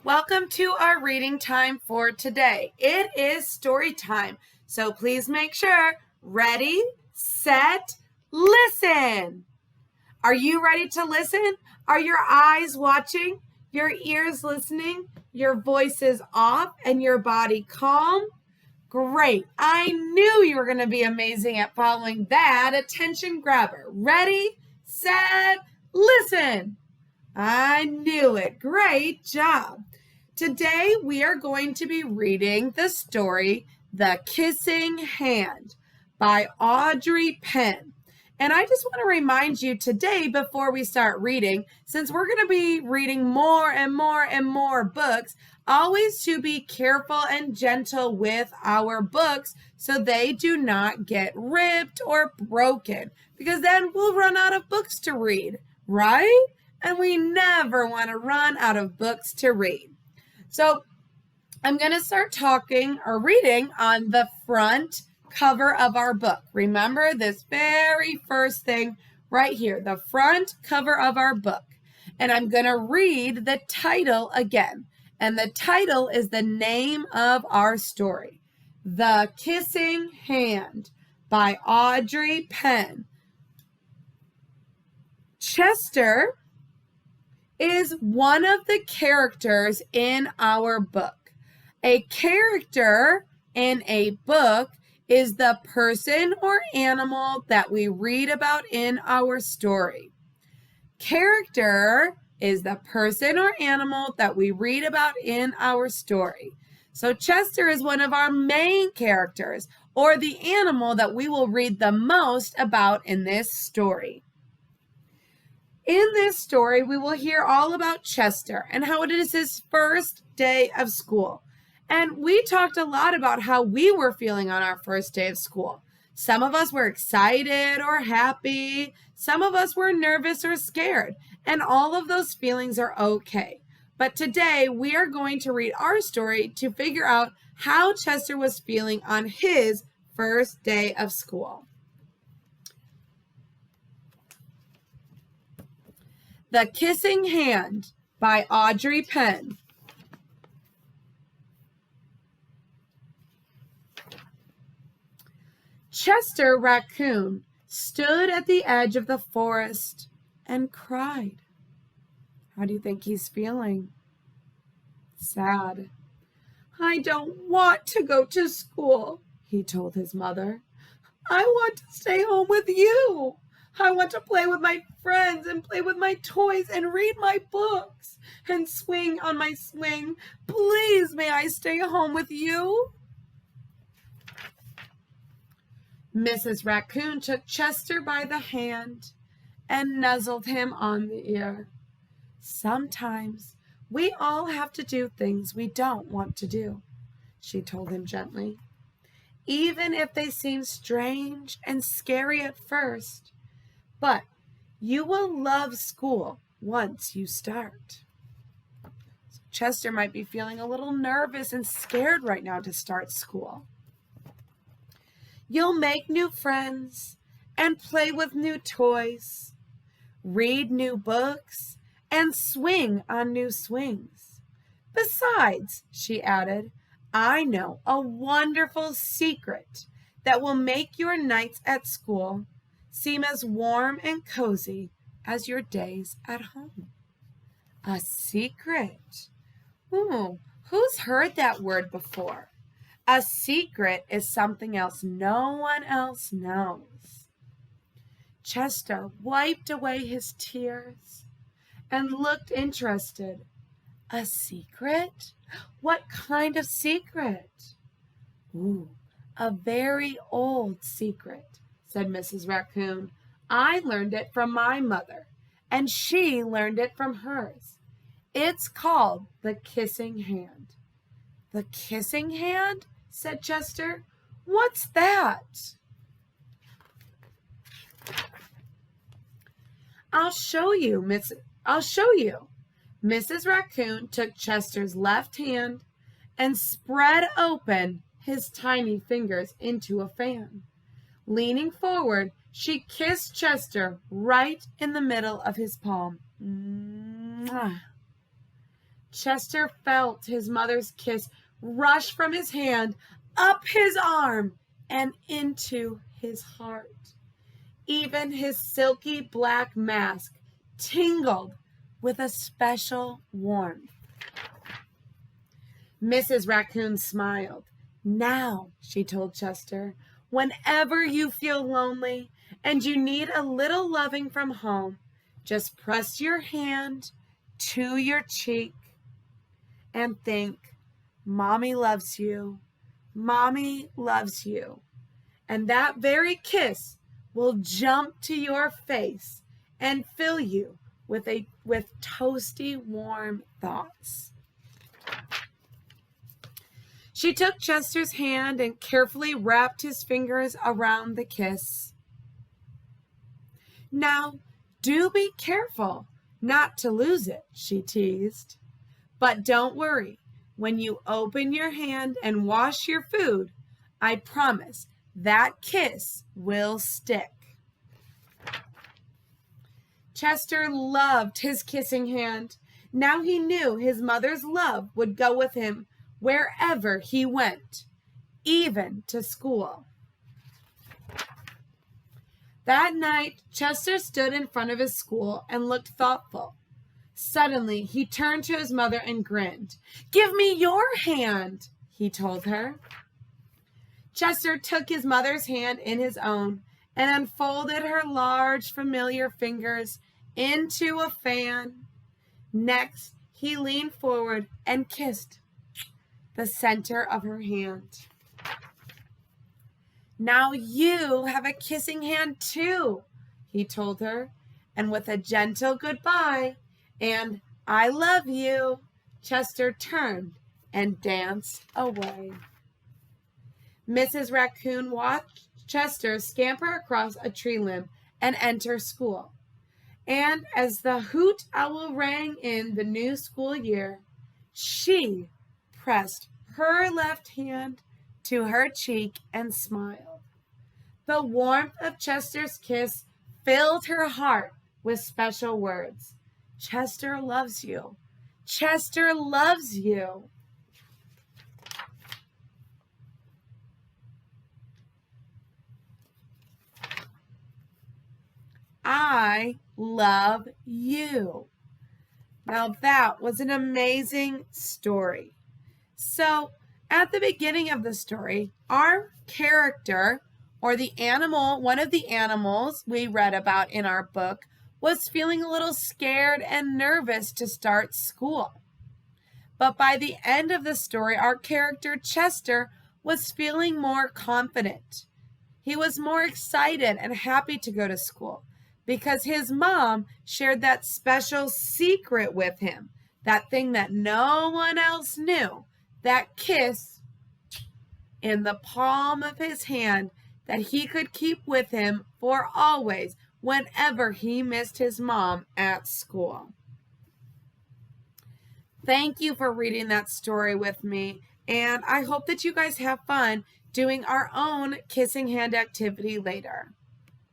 Welcome to our reading time for today. It is story time, so please make sure, ready, set, listen. Are you ready to listen? Are your eyes watching, your ears listening, your voices off, and your body calm? Great. I knew you were going to be amazing at following that attention grabber. Ready, set, listen. I knew it. Great job. Today we are going to be reading the story, The Kissing Hand by Audrey Penn. And I just want to remind you today before we start reading, since we're going to be reading more and more books, always to be careful and gentle with our books so they do not get ripped or broken, because then we'll run out of books to read, right? And we never want to run out of books to read. So I'm going to start talking or reading on the front cover of our book. Remember this very first thing right here, the front cover of our book. And I'm going to read the title again. And the title is the name of our story, The Kissing Hand by Audrey Penn. Chester is one of the characters in our book. A character in a book is the person or animal that we read about in our story. Character is the person or animal that we read about in our story. So Chester is one of our main characters, or the animal that we will read the most about in this story. In this story, we will hear all about Chester and how it is his first day of school. And we talked a lot about how we were feeling on our first day of school. Some of us were excited or happy. Some of us were nervous or scared. And all of those feelings are okay. But today, we are going to read our story to figure out how Chester was feeling on his first day of school. The Kissing Hand by Audrey Penn. Chester Raccoon stood at the edge of the forest and cried. How do you think he's feeling? Sad. I don't want to go to school, he told his mother. I want to stay home with you. I want to play with my friends and play with my toys and read my books and swing on my swing. Please, may I stay home with you? Mrs. Raccoon took Chester by the hand and nuzzled him on the ear. Sometimes we all have to do things we don't want to do, she told him gently, even if they seem strange and scary at first. But you will love school once you start. So Chester might be feeling a little nervous and scared right now to start school. You'll make new friends and play with new toys, read new books, and swing on new swings. Besides, she added, I know a wonderful secret that will make your nights at school seem as warm and cozy as your days at home. A secret. Ooh, who's heard that word before? A secret is something else no one else knows. Chester wiped away his tears and looked interested. A secret? What kind of secret? Ooh, a very old secret, said Mrs. Raccoon. I learned it from my mother, and she learned it from hers. It's called the Kissing Hand. The Kissing Hand? Said Chester. What's that? I'll show you. Mrs. Raccoon took Chester's left hand and spread open his tiny fingers into a fan. Leaning forward, she kissed Chester right in the middle of his palm. Mwah. Chester felt his mother's kiss rush from his hand, up his arm, and into his heart. Even his silky black mask tingled with a special warmth. Mrs. Raccoon smiled. "Now," she told Chester, "whenever you feel lonely and you need a little loving from home, just press your hand to your cheek and think, 'Mommy loves you. Mommy loves you.' And that very kiss will jump to your face and fill you with toasty warm thoughts." She took Chester's hand and carefully wrapped his fingers around the kiss. "Now, do be careful not to lose it," she teased. "But don't worry, when you open your hand and wash your food, I promise that kiss will stick." Chester loved his kissing hand. Now he knew his mother's love would go with him wherever he went, even to school. That night, Chester stood in front of his school and looked thoughtful. Suddenly, he turned to his mother and grinned. "Give me your hand," he told her. Chester took his mother's hand in his own and unfolded her large, familiar fingers into a fan. Next, he leaned forward and kissed the center of her hand. "Now you have a kissing hand too," he told her, and with a gentle goodbye and "I love you," Chester turned and danced away. Mrs. Raccoon watched Chester scamper across a tree limb and enter school. And as the hoot owl rang in the new school year, she pressed her left hand to her cheek and smiled. The warmth of Chester's kiss filled her heart with special words. "Chester loves you. Chester loves you." I love you. Now that was an amazing story. So at the beginning of the story, our character, or the animal, one of the animals we read about in our book, was feeling a little scared and nervous to start school. But by the end of the story, our character Chester was feeling more confident. He was more excited and happy to go to school because his mom shared that special secret with him, that thing that no one else knew, that kiss in the palm of his hand that he could keep with him for always whenever he missed his mom at school. Thank you for reading that story with me, and I hope that you guys have fun doing our own kissing hand activity later.